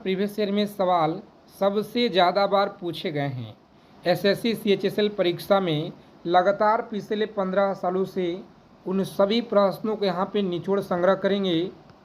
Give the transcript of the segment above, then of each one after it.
Previous year में सवाल सबसे ज़्यादा बार पूछे गए हैं। एसएससी सीएचएसएल परीक्षा में लगातार पिछले 15 सालों से उन सभी प्रश्नों को यहाँ पे निचोड़ संग्रह करेंगे।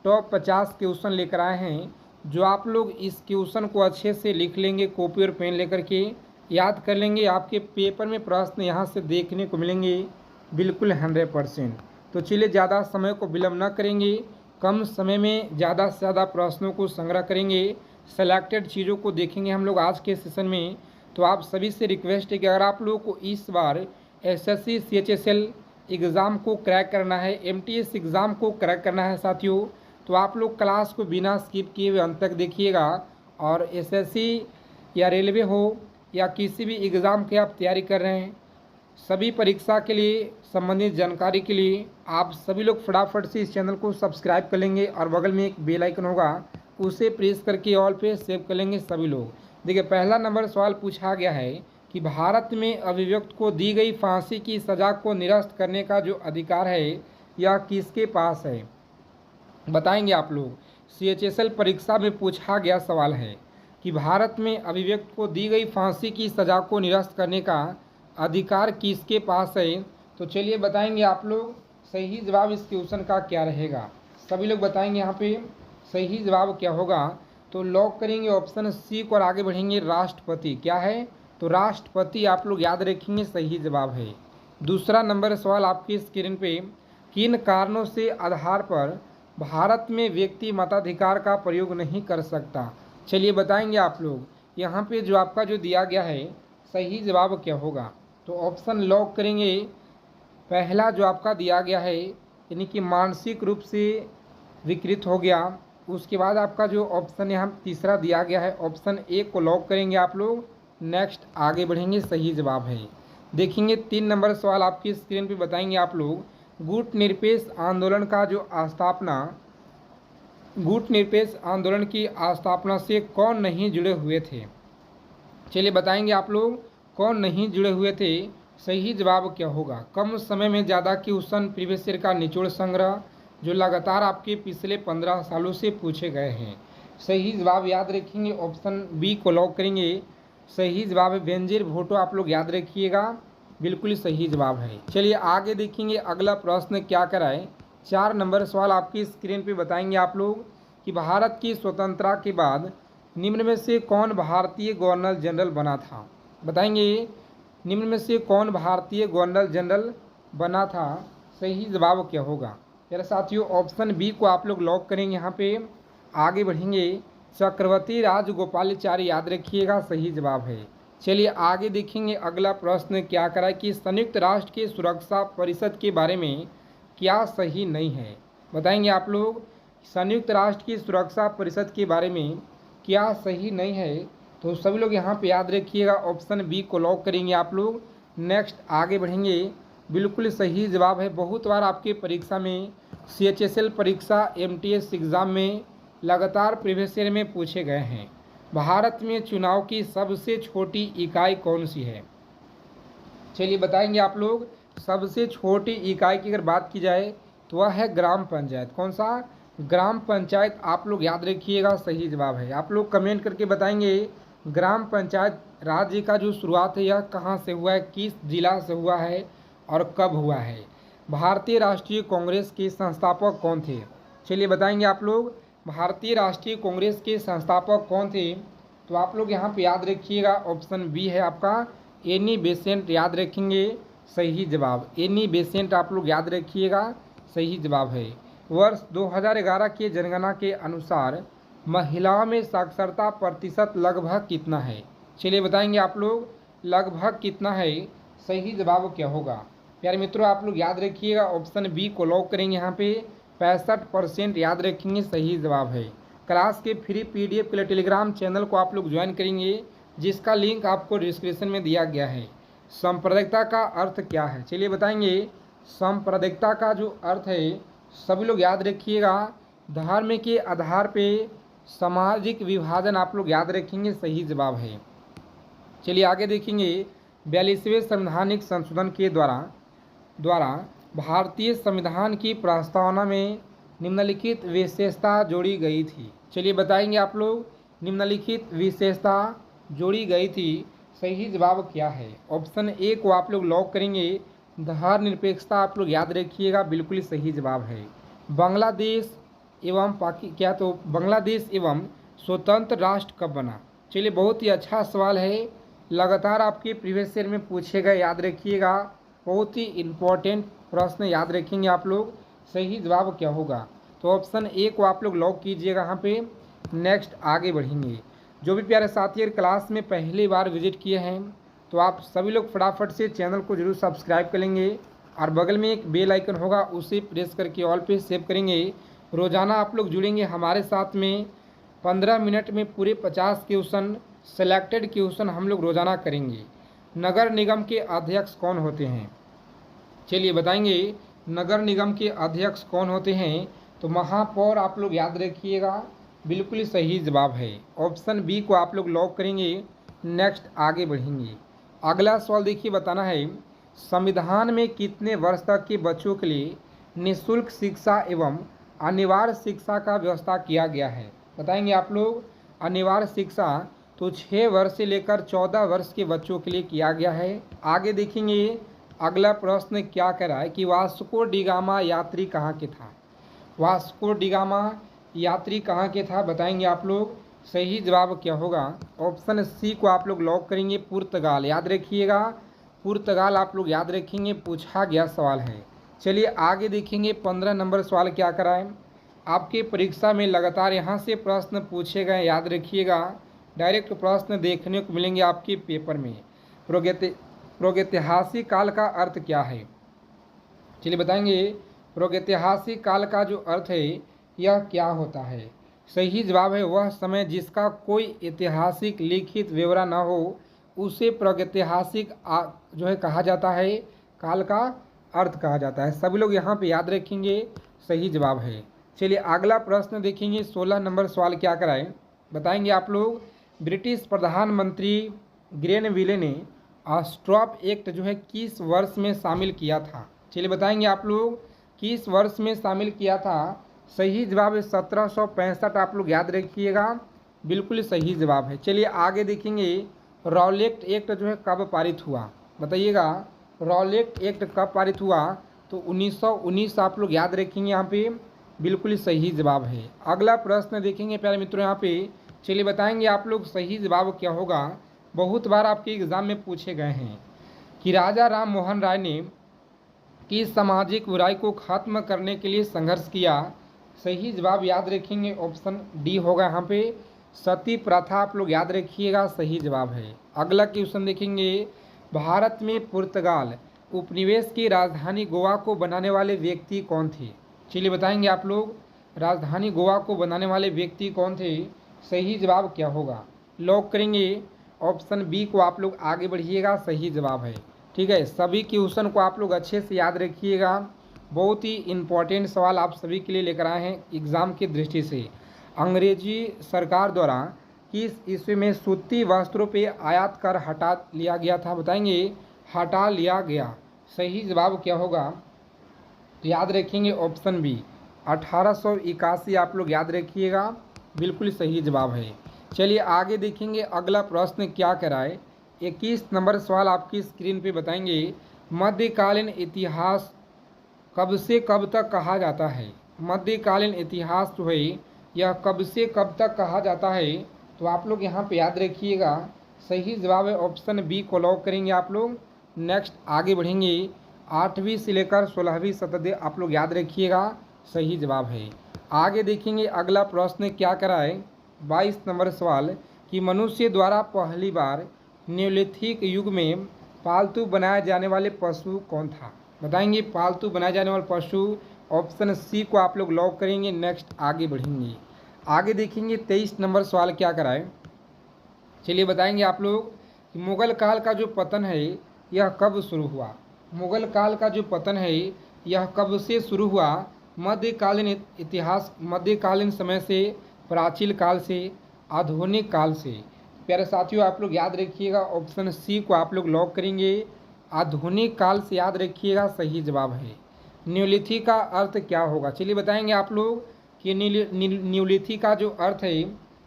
टॉप 50 क्वेश्चन लेकर आए हैं, जो आप लोग इस क्वेश्चन को अच्छे से लिख लेंगे, कॉपी और पेन लेकर के याद कर लेंगे। आपके पेपर में प्रश्न यहाँ से देखने को मिलेंगे बिल्कुल 100%। तो चलिए ज़्यादा समय को विलम्ब न करेंगे, कम समय में ज़्यादा से ज़्यादा प्रश्नों को संग्रह करेंगे, सेलेक्टेड चीज़ों को देखेंगे हम लोग आज के सेशन में। तो आप सभी से रिक्वेस्ट है कि अगर आप लोगों को इस बार एसएससी सीएचएसएल एग्ज़ाम को क्रैक करना है, एमटीएस एग्ज़ाम को क्रैक करना है साथियों, तो आप लोग क्लास को बिना स्किप किए हुए अंत तक देखिएगा। और एसएससी या रेलवे हो या किसी भी एग्ज़ाम की आप तैयारी कर रहे हैं, सभी परीक्षा के लिए संबंधित जानकारी के लिए आप सभी लोग फटाफट से इस चैनल को सब्सक्राइब कर लेंगे और बगल में एक बेल आइकन होगा, उसे प्रेस करके ऑल पे सेव कर लेंगे सभी लोग। देखिए, पहला नंबर सवाल पूछा गया है कि भारत में अभियुक्त को दी गई फांसी की सज़ा को निरस्त करने का जो अधिकार है यह किसके पास है, बताएंगे आप लोग। सीएचएसएल परीक्षा में पूछा गया सवाल है कि भारत में अभियुक्त को दी गई फांसी की सज़ा को निरस्त करने का अधिकार किसके पास है। तो चलिए बताएंगे आप लोग सही जवाब इस क्वेश्चन का क्या रहेगा। सभी लोग बताएंगे यहाँ पे सही जवाब क्या होगा। तो लॉक करेंगे ऑप्शन सी को और आगे बढ़ेंगे। राष्ट्रपति क्या है, तो राष्ट्रपति आप लोग याद रखेंगे सही जवाब है। दूसरा नंबर सवाल आपकी स्क्रीन पे, किन कारणों से आधार पर भारत में व्यक्ति मताधिकार का प्रयोग नहीं कर सकता। चलिए बताएंगे आप लोग यहाँ पे जो आपका जो दिया गया है सही जवाब क्या होगा। तो ऑप्शन लॉक करेंगे। पहला जो आपका दिया गया है यानी कि मानसिक रूप से विकृत हो गया। उसके बाद आपका जो ऑप्शन यहाँ तीसरा दिया गया है ऑप्शन ए को लॉक करेंगे आप लोग। नेक्स्ट आगे बढ़ेंगे, सही जवाब है। देखेंगे 3 नंबर सवाल आपकी स्क्रीन पे, बताएंगे आप लोग गुट निरपेक्ष आंदोलन का जो स्थापना, गुट निरपेक्ष आंदोलन की स्थापना से कौन नहीं जुड़े हुए थे। चलिए बताएंगे आप लोग कौन नहीं जुड़े हुए थे, सही जवाब क्या होगा। कम समय में ज़्यादा क्वेश्चन प्रीवियस ईयर का निचोड़ संग्रह जो लगातार आपके पिछले 15 सालों से पूछे गए हैं। सही जवाब याद रखेंगे ऑप्शन बी को लॉक करेंगे। सही जवाब है बेनजीर भुट्टो, आप लोग याद रखिएगा, बिल्कुल सही जवाब है। चलिए आगे देखेंगे अगला प्रश्न क्या कराए। 4 नंबर सवाल आपकी स्क्रीन पे, बताएंगे आप लोग कि भारत की स्वतंत्रता के बाद निम्न में से कौन भारतीय गवर्नर जनरल बना था। बताएंगे निम्न में से कौन भारतीय गवर्नर जनरल बना था, सही जवाब क्या होगा। मेरे साथियों ऑप्शन बी को आप लोग लॉक करेंगे। यहाँ पे आगे बढ़ेंगे, चक्रवर्ती राजगोपालाचारी याद रखिएगा, सही जवाब है। चलिए आगे देखेंगे अगला प्रश्न क्या करा कि संयुक्त राष्ट्र के सुरक्षा परिषद के बारे में क्या सही नहीं है। बताएंगे आप लोग संयुक्त राष्ट्र की सुरक्षा परिषद के बारे में क्या सही नहीं है। तो सभी लोग यहाँ पे याद रखिएगा ऑप्शन बी को लॉक करेंगे आप लोग। नेक्स्ट आगे बढ़ेंगे, बिल्कुल सही जवाब है। बहुत बार आपके परीक्षा में सीएचएसएल परीक्षा एमटीएस एग्ज़ाम में लगातार प्रीवियस ईयर में पूछे गए हैं। भारत में चुनाव की सबसे छोटी इकाई कौन सी है। चलिए बताएंगे आप लोग सबसे छोटी इकाई की अगर बात की जाए तो वह है ग्राम पंचायत। कौन सा, ग्राम पंचायत, आप लोग याद रखिएगा, सही जवाब है। आप लोग कमेंट करके बताएंगे ग्राम पंचायत राज्य का जो शुरुआत है यह कहाँ से हुआ है, किस जिला से हुआ है और कब हुआ है। भारतीय राष्ट्रीय कांग्रेस के संस्थापक कौन थे। चलिए बताएंगे आप लोग भारतीय राष्ट्रीय कांग्रेस के संस्थापक कौन थे। तो आप लोग यहाँ पे याद रखिएगा ऑप्शन बी है आपका एनी बेसेंट, याद रखेंगे, सही जवाब एनी बेसेंट, आप लोग याद रखिएगा, सही जवाब है। वर्ष 2011 के जनगणना के अनुसार महिलाओं में साक्षरता प्रतिशत लगभग कितना है। चलिए बताएंगे आप लोग लगभग कितना है, सही जवाब क्या होगा। प्यारे मित्रों आप लोग याद रखिएगा ऑप्शन बी को लॉक करेंगे। यहाँ पे 65% याद रखेंगे, सही जवाब है। क्लास के फ्री पीडीएफ के लिए टेलीग्राम चैनल को आप लोग ज्वाइन करेंगे, जिसका लिंक आपको डिस्क्रिप्शन में दिया गया है। सांप्रदायिकता का अर्थ क्या है, चलिए बताएंगे। सांप्रदायिकता का जो अर्थ है सभी लोग याद रखिएगा, धर्म के आधार पे सामाजिक विभाजन, आप लोग याद रखेंगे, सही जवाब है। चलिए आगे देखेंगे 42वें संवैधानिक संशोधन के द्वारा भारतीय संविधान की प्रस्तावना में निम्नलिखित विशेषता जोड़ी गई थी। चलिए बताएंगे आप लोग निम्नलिखित विशेषता जोड़ी गई थी, सही जवाब क्या है? ऑप्शन ए को आप लोग लॉक करेंगे। धर्मनिरपेक्षता आप लोग याद रखिएगा, बिल्कुल सही जवाब है। बांग्लादेश एवं बांग्लादेश एवं स्वतंत्र राष्ट्र कब बना? चलिए, बहुत ही अच्छा सवाल है, लगातार आपके प्रीवियस ईयर में पूछे गए, याद रखिएगा, बहुत ही इम्पोर्टेंट प्रश्न याद रखेंगे आप लोग। सही जवाब क्या होगा? तो ऑप्शन ए को आप लोग लॉक कीजिएगा यहाँ पे। नेक्स्ट आगे बढ़ेंगे। जो भी प्यारे साथी यार क्लास में पहली बार विजिट किए हैं तो आप सभी लोग फटाफट से चैनल को जरूर सब्सक्राइब कर लेंगे और बगल में एक बेल आइकन होगा, उसे प्रेस करके ऑल पे सेव करेंगे। रोज़ाना आप लोग जुड़ेंगे हमारे साथ में। 15 मिनट में पूरे 50 क्वेश्चन, सेलेक्टेड क्वेश्चन हम लोग रोज़ाना करेंगे। नगर निगम के अध्यक्ष कौन होते हैं? चलिए बताएंगे, नगर निगम के अध्यक्ष कौन होते हैं? तो महापौर आप लोग याद रखिएगा, बिल्कुल सही जवाब है। ऑप्शन बी को आप लोग लॉक करेंगे। नेक्स्ट आगे बढ़ेंगे। अगला सवाल देखिए, बताना है संविधान में कितने वर्ष तक के बच्चों के लिए निःशुल्क शिक्षा एवं अनिवार्य शिक्षा का व्यवस्था किया गया है? बताएंगे आप लोग। अनिवार्य शिक्षा तो 6 वर्ष से लेकर 14 वर्ष के बच्चों के लिए किया गया है। आगे देखेंगे, अगला प्रश्न क्या कह रहा है कि वास्को डिगामा यात्री कहाँ के था? वास्को डिगामा यात्री कहाँ के था? बताएंगे आप लोग। सही जवाब क्या होगा? ऑप्शन सी को आप लोग लॉक करेंगे, पुर्तगाल। याद रखिएगा, पुर्तगाल आप लोग याद रखेंगे, पूछा गया सवाल है। चलिए आगे देखेंगे, 15 नंबर सवाल क्या कराएं। आपके परीक्षा में लगातार यहाँ से प्रश्न पूछे गए, याद रखिएगा, डायरेक्ट प्रश्न देखने को मिलेंगे आपके पेपर में। प्रागैतिहासिक काल का अर्थ क्या है? चलिए बताएंगे, प्रागैतिहासिक काल का जो अर्थ है यह क्या होता है? सही जवाब है वह समय जिसका कोई ऐतिहासिक लिखित विवरण न हो, उसे प्रागैतिहासिक जो है कहा जाता है, काल का अर्थ कहा जाता है। सभी लोग यहाँ पे याद रखेंगे, सही जवाब है। चलिए अगला प्रश्न देखेंगे, 16 नंबर सवाल क्या कराएं? बताएंगे आप लोग। ब्रिटिश प्रधानमंत्री ग्रेनविले ने स्टॉप एक्ट जो है किस वर्ष में शामिल किया था? चलिए बताएंगे आप लोग, किस वर्ष में शामिल किया था? सही जवाब है 1765, आप लोग याद रखिएगा, बिल्कुल सही जवाब है। चलिए आगे देखेंगे, रॉलेट एक्ट जो है कब पारित हुआ? बताइएगा, रॉलेट एक्ट कब पारित हुआ? तो 1919 आप लोग याद रखेंगे यहाँ पे, बिल्कुल सही जवाब है। अगला प्रश्न देखेंगे प्यारे मित्रों यहाँ पे। चलिए बताएंगे आप लोग, सही जवाब क्या होगा? बहुत बार आपके एग्जाम में पूछे गए हैं कि राजा राम मोहन राय ने किस सामाजिक बुराई को खत्म करने के लिए संघर्ष किया? सही जवाब याद रखेंगे, ऑप्शन डी होगा यहाँ पे, सती प्रथा आप लोग याद रखिएगा, सही जवाब है। अगला क्वेश्चन देखेंगे, भारत में पुर्तगाल उपनिवेश की राजधानी गोवा को बनाने वाले व्यक्ति कौन थे? चलिए बताएंगे आप लोग, राजधानी गोवा को बनाने वाले व्यक्ति कौन थे? सही जवाब क्या होगा? लॉक करेंगे। ऑप्शन बी को आप लोग आगे बढ़िएगा, सही जवाब है। ठीक है, सभी क्वेश्चन को आप लोग अच्छे से याद रखिएगा, बहुत ही इम्पोर्टेंट सवाल आप सभी के लिए लेकर आए हैं एग्ज़ाम की दृष्टि से। अंग्रेजी सरकार द्वारा किस ईस्वी में सूती वस्त्रों पे आयात कर हटा लिया गया था? बताएंगे, हटा लिया गया। सही जवाब क्या होगा? याद रखेंगे, ऑप्शन बी 1881 आप लोग याद रखिएगा, बिल्कुल सही जवाब है। चलिए आगे देखेंगे, अगला प्रश्न क्या कराए। 21 नंबर सवाल आपकी स्क्रीन पे बताएंगे, मध्यकालीन इतिहास कब से कब तक कहा जाता है? मध्यकालीन इतिहास जो है यह कब से कब तक कहा जाता है? तो आप लोग यहाँ पे याद रखिएगा, सही जवाब है ऑप्शन बी को लॉक करेंगे आप लोग। नेक्स्ट आगे बढ़ेंगे, 8वीं से लेकर 16वीं शताब्दी आप लोग याद रखिएगा, सही जवाब है। आगे देखेंगे, अगला प्रश्न क्या कराए। 22 नंबर सवाल कि मनुष्य द्वारा पहली बार न्योलिथिक युग में पालतू बनाए जाने वाले पशु कौन था? बताएंगे, पालतू बनाए जाने वाले पशु, ऑप्शन सी को आप लोग लॉक करेंगे। नेक्स्ट आगे बढ़ेंगे, आगे देखेंगे 23 नंबर सवाल क्या कराए। चलिए बताएंगे आप लोग कि मुगल काल का जो पतन है यह कब शुरू हुआ? मुगल काल का जो पतन है यह कब से शुरू हुआ? मध्यकालीन इतिहास, मध्यकालीन समय से, प्राचीन काल से, आधुनिक काल से। प्यारे साथियों आप लोग याद रखिएगा, ऑप्शन सी को आप लोग लॉक करेंगे, आधुनिक काल से याद रखिएगा, सही जवाब है। न्योलिथिक का अर्थ क्या होगा? चलिए बताएंगे आप लोग कि न्योलिथिक का जो अर्थ है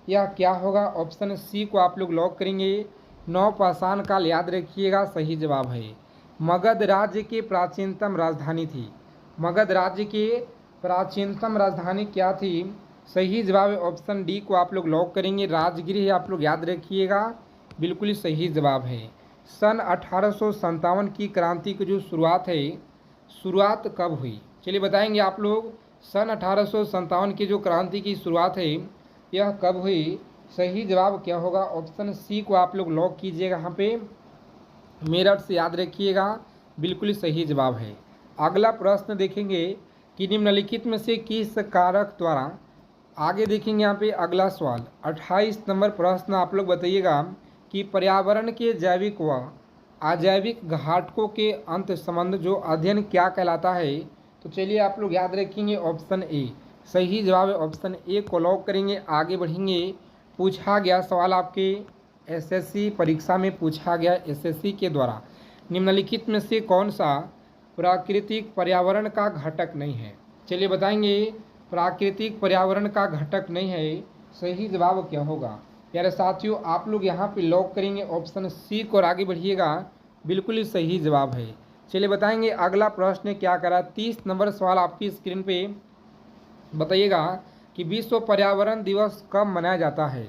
यह क्या होगा? ऑप्शन सी को आप लोग लॉक करेंगे। नौपाषाण काल याद रखिएगा, सही जवाब है। मगध राज्य की प्राचीनतम राजधानी थी। मगध राज्य की प्राचीनतम राजधानी क्या थी? सही जवाब है ऑप्शन डी को आप लोग लॉक करेंगे। राजगृह आप लोग याद रखिएगा, बिल्कुल सही जवाब है। सन 1857 की क्रांति की जो शुरुआत है, शुरुआत कब हुई? चलिए बताएंगे आप लोग। सन 1857 की जो क्रांति की शुरुआत है, यह कब हुई? सही जवाब क्या होगा? ऑप्शन सी को आप लोग लॉक कीजिएगा। यहाँ पे मेरठ से याद रखिएगा, बिल्कुल सही जवाब है। अगला प्रश्न देखेंगे कि निम्नलिखित में से किस कारक द्वारा, आगे देखेंगे यहाँ पे अगला सवाल 28 नंबर प्रश्न आप लोग बताइएगा कि पर्यावरण के जैविक व अजैविक घटकों के अंत संबंध जो अध्ययन क्या कहलाता है? तो चलिए आप लोग याद रखेंगे ऑप्शन ए, सही जवाब है ऑप्शन ए को लॉक करेंगे। आगे बढ़ेंगे। पूछा गया सवाल आपके एसएससी परीक्षा में पूछा गया, एसएससी के द्वारा निम्नलिखित में से कौन सा प्राकृतिक पर्यावरण का घटक नहीं है? चलिए बताएंगे। प्राकृतिक पर्यावरण का घटक नहीं है, सही जवाब क्या होगा? प्यारे साथियों आप लोग यहाँ पे लॉक करेंगे ऑप्शन सी को और आगे बढ़िएगा, बिल्कुल ही सही जवाब है। चलिए बताएंगे अगला प्रश्न क्या करा। 30 नंबर सवाल आपकी स्क्रीन पे बताइएगा कि विश्व पर्यावरण दिवस कब मनाया जाता है?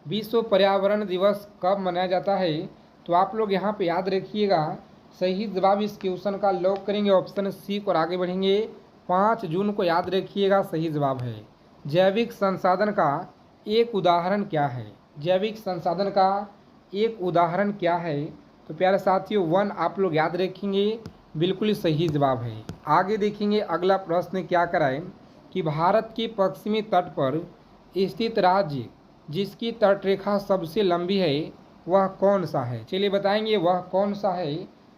विश्व पर्यावरण दिवस कब मनाया जाता है? तो आप लोग यहाँ पे याद रखिएगा, सही जवाब इस क्वेश्चन का लॉक करेंगे ऑप्शन सी को और आगे बढ़ेंगे। 5 जून को याद रखिएगा, सही जवाब है। जैविक संसाधन का एक उदाहरण क्या है? जैविक संसाधन का एक उदाहरण क्या है? तो प्यारे साथियों 1 आप लोग याद रखेंगे, बिल्कुल सही जवाब है। आगे देखेंगे अगला प्रश्न क्या कराए कि भारत के पश्चिमी तट पर स्थित राज्य जिसकी तटरेखा सबसे लंबी है वह कौन सा है? चलिए बताएंगे वह कौन सा है।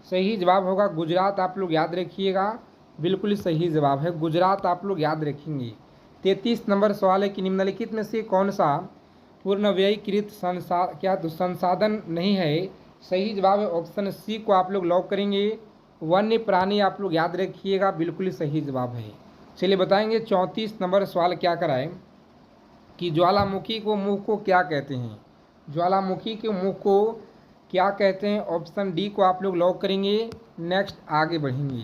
सही जवाब होगा गुजरात, आप लोग याद रखिएगा, बिल्कुल सही जवाब है गुजरात, आप लोग याद रखेंगे। 33 नंबर सवाल है कि निम्नलिखित में से कौन सा पूर्णव्ययीकृत संसाधन नहीं है? सही जवाब है ऑप्शन सी को आप लोग लॉक करेंगे। वन्य प्राणी आप लोग याद रखिएगा, बिल्कुल सही जवाब है। चलिए बताएंगे 34 नंबर सवाल क्या कराए कि ज्वालामुखी को मुख को क्या कहते हैं? ज्वालामुखी के मुख को क्या कहते हैं? ऑप्शन डी को आप लोग लॉक करेंगे। नेक्स्ट आगे बढ़ेंगे।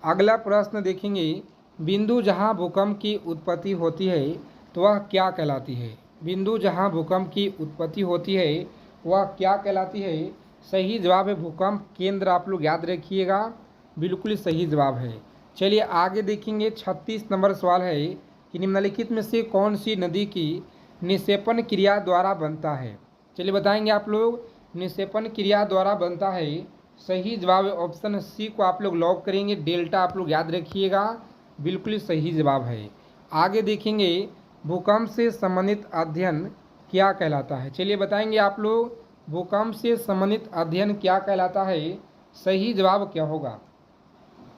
अगला प्रश्न देखेंगे, बिंदु जहां भूकंप की उत्पत्ति होती है तो वह क्या कहलाती है? बिंदु जहां भूकंप की उत्पत्ति होती है वह क्या कहलाती है? सही जवाब है भूकंप केंद्र, आप लोग याद रखिएगा, बिल्कुल सही जवाब है। चलिए आगे देखेंगे। 36 नंबर सवाल है कि निम्नलिखित में से कौन सी नदी की निक्षेपण क्रिया द्वारा बनता है? चलिए बताएंगे आप लोग। निक्षेपण क्रिया द्वारा बनता है, सही जवाब है ऑप्शन सी को आप लोग लॉक करेंगे। डेल्टा आप लोग याद रखिएगा, बिल्कुल सही जवाब है। आगे देखेंगे भूकंप से संबंधित अध्ययन क्या कहलाता है? चलिए बताएंगे आप लोग, भूकंप से संबंधित अध्ययन क्या कहलाता है? सही जवाब क्या होगा?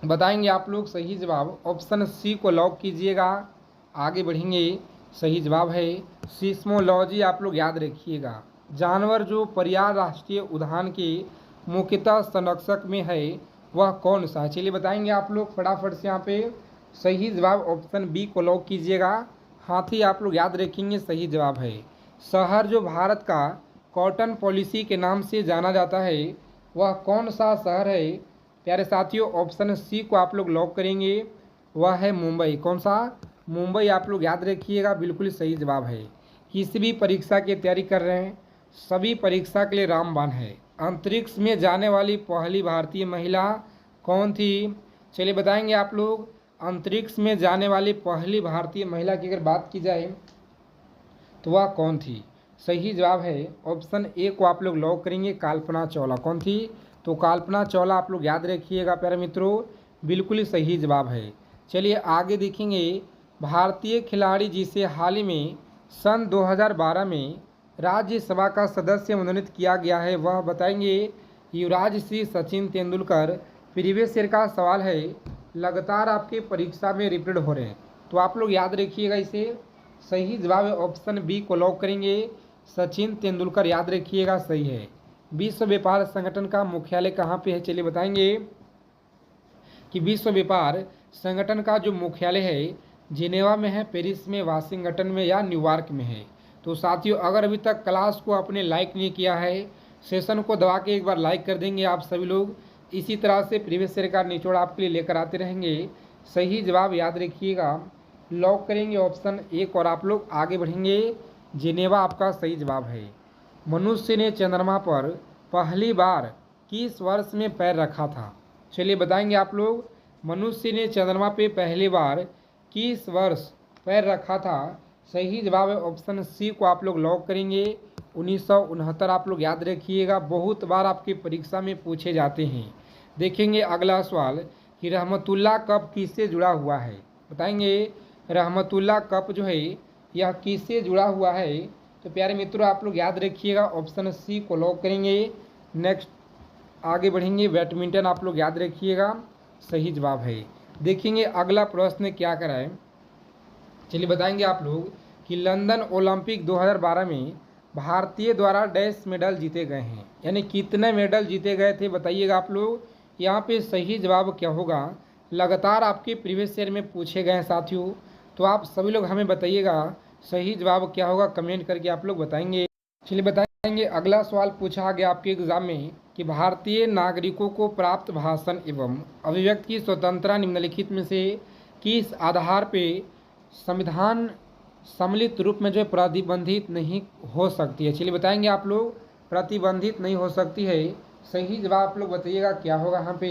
बताएंगे आप लोग। सही जवाब ऑप्शन सी को लॉक कीजिएगा। आगे बढ़ेंगे। सही जवाब है सीस्मोलॉजी, आप लोग याद रखिएगा। जानवर जो परियार राष्ट्रीय उद्यान के मुख्यतः संरक्षक में है वह कौन सा है? चलिए बताएंगे आप लोग फटाफट से यहाँ पे। सही जवाब ऑप्शन बी को लॉक कीजिएगा। हाथी आप लोग याद रखेंगे, सही जवाब है। शहर जो भारत का कॉटन पॉलिसी के नाम से जाना जाता है वह कौन सा शहर है? प्यारे साथियों ऑप्शन सी को आप लोग लॉक करेंगे, वह है मुंबई। कौन सा? मुंबई, आप लोग याद रखिएगा, बिल्कुल सही जवाब है। किसी भी परीक्षा की तैयारी कर रहे हैं सभी परीक्षा के लिए रामबाण है। अंतरिक्ष में जाने वाली पहली भारतीय महिला कौन थी? चलिए बताएंगे आप लोग। अंतरिक्ष में जाने वाली पहली भारतीय महिला की अगर बात की जाए तो वह कौन थी? सही जवाब है ऑप्शन ए को आप लोग लॉक करेंगे, कल्पना चावला। कौन थी? तो कल्पना चावला, आप लोग याद रखिएगा प्यारे मित्रों, बिल्कुल सही जवाब है। चलिए आगे देखेंगे। भारतीय खिलाड़ी जिसे हाल ही में सन 2012 में राज्यसभा का सदस्य मनोनीत किया गया है वह बताएंगे। युवराज श्री सचिन तेंदुलकर। प्रीवियस ईयर का सवाल है, लगातार आपके परीक्षा में रिपीट हो रहे हैं तो आप लोग याद रखिएगा इसे। सही जवाब है ऑप्शन बी को लॉक करेंगे, सचिन तेंदुलकर, याद रखिएगा, सही है। विश्व व्यापार संगठन का मुख्यालय कहाँ पे है? चलिए बताएंगे कि विश्व व्यापार संगठन का जो मुख्यालय है जिनेवा में है, पेरिस में, वाशिंगटन में या न्यूयॉर्क में है? तो साथियों अगर अभी तक क्लास को आपने लाइक नहीं किया है, सेशन को दबा के एक बार लाइक कर देंगे आप सभी लोग। इसी तरह से प्रीवियस ईयर का निचोड़ आपके लिए लेकर आते रहेंगे। सही जवाब याद रखिएगा, लॉक करेंगे ऑप्शन 1 और आप लोग आगे बढ़ेंगे। जिनेवा आपका सही जवाब है। मनुष्य ने चंद्रमा पर पहली बार किस वर्ष में पैर रखा था? चलिए बताएंगे आप लोग। मनुष्य ने चंद्रमा पे पहली बार किस वर्ष पैर रखा था? सही जवाब है ऑप्शन सी को आप लोग लॉक करेंगे। 1969 आप लोग याद रखिएगा, बहुत बार आपकी परीक्षा में पूछे जाते हैं। देखेंगे अगला सवाल कि रहमतुल्लाह कप किससे जुड़ा हुआ है? बताएंगे रहमतुल्लाह कप जो है यह किससे जुड़ा हुआ है? तो प्यारे मित्रों आप लोग याद रखिएगा, ऑप्शन सी को लॉक करेंगे। नेक्स्ट आगे बढ़ेंगे। बैडमिंटन आप लोग याद रखिएगा, सही जवाब है। देखेंगे अगला प्रश्न क्या कराए। चलिए बताएंगे आप लोग कि लंदन ओलंपिक 2012 में भारतीय द्वारा डैश मेडल जीते गए हैं, यानी कितने मेडल जीते गए थे बताइएगा आप लोग। यहाँ पे सही जवाब क्या होगा? लगातार आपके प्रीवियस ईयर में पूछे गए हैं साथियों, तो आप सभी लोग हमें बताइएगा सही जवाब क्या होगा, कमेंट करके आप लोग बताएंगे। चलिए बताएंगे अगला सवाल पूछा गया आपके एग्जाम में कि भारतीय नागरिकों को प्राप्त भाषण एवं अभिव्यक्ति की स्वतंत्रता निम्नलिखित में से किस आधार पे संविधान सम्मिलित रूप में जो है प्रतिबंधित नहीं हो सकती है? चलिए बताएंगे आप लोग, प्रतिबंधित नहीं हो सकती है। सही जवाब आप लोग बताइएगा क्या होगा यहाँ पे।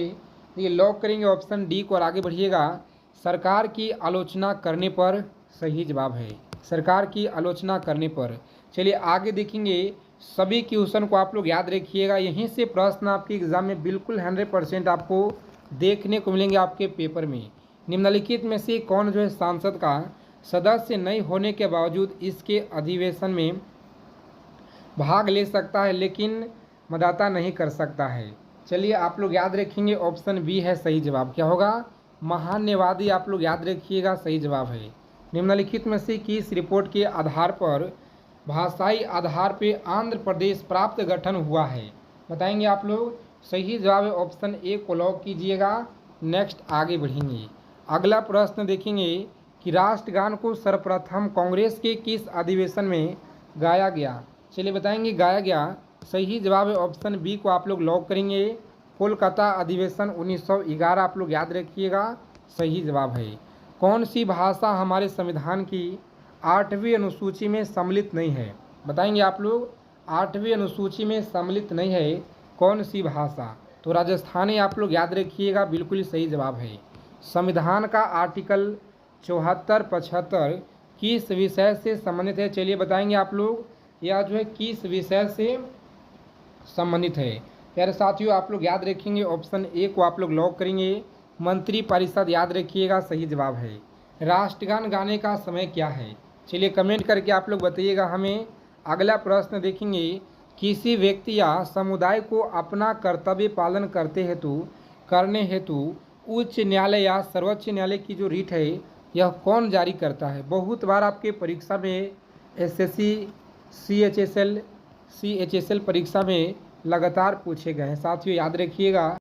ये लॉक करेंगे ऑप्शन डी को और आगे बढ़िएगा। सरकार की आलोचना करने पर सही जवाब है, सरकार की आलोचना करने पर। चलिए आगे देखेंगे। सभी क्वेश्चन को आप लोग याद रखिएगा, यहीं से प्रश्न आपके एग्जाम में बिल्कुल 100% आपको देखने को मिलेंगे आपके पेपर में। निम्नलिखित में से कौन जो है सांसद का सदस्य नहीं होने के बावजूद इसके अधिवेशन में भाग ले सकता है लेकिन मतदाता नहीं कर सकता है? चलिए आप लोग याद रखेंगे, ऑप्शन बी है सही जवाब। क्या होगा? महान्यवादी आप लोग याद रखिएगा, सही जवाब है। निम्नलिखित में से किस रिपोर्ट के आधार पर भाषाई आधार पर आंध्र प्रदेश प्राप्त गठन हुआ है? बताएंगे आप लोग। सही जवाब है ऑप्शन ए को लॉक कीजिएगा। नेक्स्ट आगे बढ़ेंगे। अगला प्रश्न देखेंगे कि राष्ट्रगान को सर्वप्रथम कांग्रेस के किस अधिवेशन में गाया गया? चलिए बताएंगे गाया गया। सही जवाब है ऑप्शन बी को आप लोग लॉक करेंगे। कोलकाता अधिवेशन 1911 आप लोग याद रखिएगा, सही जवाब है। कौन सी भाषा हमारे संविधान की 8वीं अनुसूची में सम्मिलित नहीं है? बताएंगे आप लोग। 8वीं अनुसूची में सम्मिलित नहीं है कौन सी भाषा? तो राजस्थानी आप लोग याद रखिएगा, बिल्कुल सही जवाब है। संविधान का आर्टिकल 74, 75 किस विषय से संबंधित है? चलिए बताएंगे आप लोग, यह जो है किस विषय से संबंधित है? प्यारे साथियों आप लोग याद रखेंगे, ऑप्शन ए को आप लोग लॉक करेंगे। मंत्री परिषद याद रखिएगा, सही जवाब है। राष्ट्रगान गाने का समय क्या है? चलिए कमेंट करके आप लोग बताइएगा हमें। अगला प्रश्न देखेंगे। किसी व्यक्ति या समुदाय को अपना कर्तव्य पालन करने हेतु उच्च न्यायालय या सर्वोच्च न्यायालय की जो रीट है यह कौन जारी करता है? बहुत बार आपके परीक्षा में एसएससी सीएचएसएल परीक्षा में लगातार पूछे गए हैं साथियों, याद रखिएगा।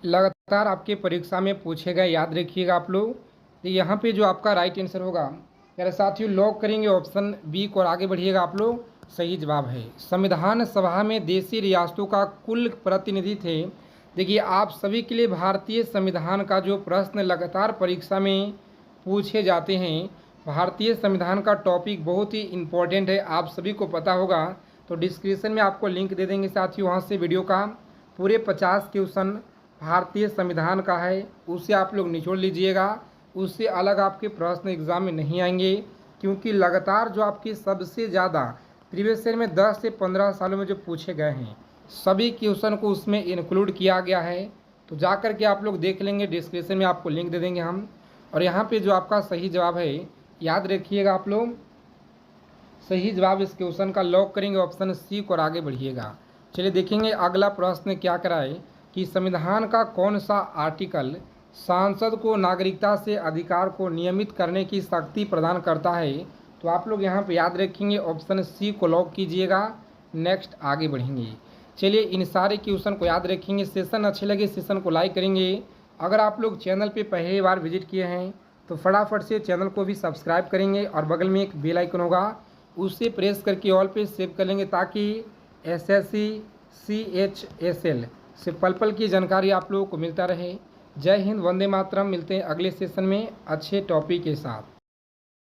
लगातार आपके परीक्षा में पूछे गए, याद रखिएगा आप लोग। तो यहाँ पे जो आपका राइट आंसर होगा मेरे साथियों लॉक करेंगे ऑप्शन बी को और आगे बढ़िएगा आप लोग, सही जवाब है। संविधान सभा में देशी रियासतों का कुल प्रतिनिधि थे। देखिए आप सभी के लिए भारतीय संविधान का जो प्रश्न लगातार परीक्षा में पूछे जाते हैं, भारतीय संविधान का टॉपिक बहुत ही इम्पोर्टेंट है, आप सभी को पता होगा। तो डिस्क्रिप्शन में आपको लिंक दे देंगे साथियों, वहाँ से वीडियो का पूरे 50 क्वेश्चन भारतीय संविधान का है, उससे आप लोग निचोड़ लीजिएगा। उससे अलग आपके प्रश्न एग्जाम में नहीं आएंगे, क्योंकि लगातार जो आपकी सबसे ज़्यादा प्रीवियस ईयर में 10 से 15 सालों में जो पूछे गए हैं सभी क्वेश्चन को उसमें इंक्लूड किया गया है। तो जा कर के आप लोग देख लेंगे, डिस्क्रिप्शन में आपको लिंक दे देंगे हम। और यहाँ पे जो आपका सही जवाब है याद रखिएगा आप लोग, सही जवाब इस क्वेश्चन का लॉक करेंगे ऑप्शन सी को और आगे बढ़िएगा। चलिए देखेंगे अगला प्रश्न क्या कराए कि संविधान का कौन सा आर्टिकल सांसद को नागरिकता से अधिकार को नियमित करने की शक्ति प्रदान करता है? तो आप लोग यहाँ पे याद रखेंगे, ऑप्शन सी को लॉक कीजिएगा। नेक्स्ट आगे बढ़ेंगे। चलिए इन सारे क्वेश्चन को याद रखेंगे। सेशन अच्छे लगे सेशन को लाइक करेंगे। अगर आप लोग चैनल पे पहली बार विजिट किए हैं तो फटाफट से चैनल को भी सब्सक्राइब करेंगे और बगल में एक बेल आइकन होगा, उसे प्रेस करके ऑल पे सेव कर लेंगे ताकि एसएससी CHSL से पल पल की जानकारी आप लोगों को मिलता रहे। जय हिंद, वंदे मातरम। मिलते हैं अगले सेशन में अच्छे टॉपिक के साथ।